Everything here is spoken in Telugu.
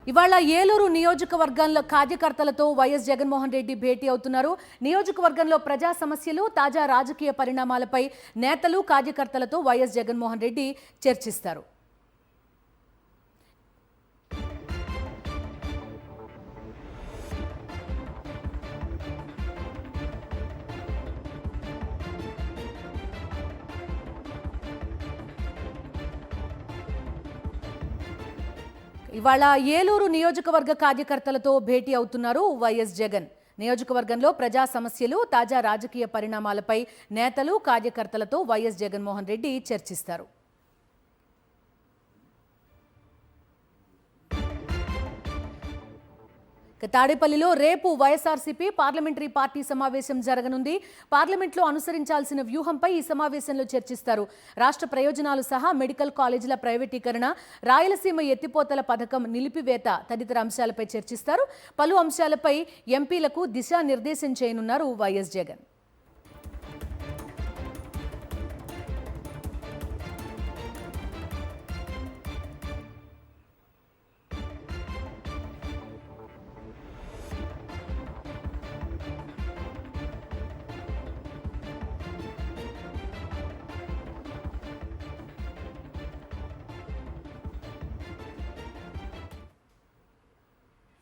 ఇవాళ ఏలూరు నియోజకవర్గంలో కార్యకర్తలతో వైఎస్ జగన్మోహన్ రెడ్డి భేటీ అవుతున్నారు. నియోజకవర్గంలో ప్రజా సమస్యలు, తాజా రాజకీయ పరిణామాలపై నేతలు, కార్యకర్తలతో వైఎస్ జగన్మోహన్ రెడ్డి చర్చిస్తారు. ఇవాళ ఏలూరు నియోజకవర్గ కార్యకర్తలతో భేటీ అవుతున్నారు వైఎస్ జగన్. నియోజకవర్గంలో ప్రజా సమస్యలు, తాజా రాజకీయ పరిణామాలపై నేతలు, కార్యకర్తలతో వైఎస్ జగన్మోహన్ రెడ్డి చర్చిస్తారు. తాడేపల్లిలో రేపు వైఎస్ఆర్సీపీ పార్లమెంటరీ పార్టీ సమావేశం జరగనుంది. పార్లమెంట్లో అనుసరించాల్సిన వ్యూహంపై ఈ సమావేశంలో చర్చిస్తారు. రాష్ట్ర ప్రయోజనాలు సహా మెడికల్ కాలేజీల ప్రైవేటీకరణ, రాయలసీమ ఎత్తిపోతల పథకం నిలిపివేత తదితర అంశాలపై చర్చిస్తారు. పలు అంశాలపై ఎంపీలకు దిశానిర్దేశం చేయనున్నారు వైఎస్ జగన్.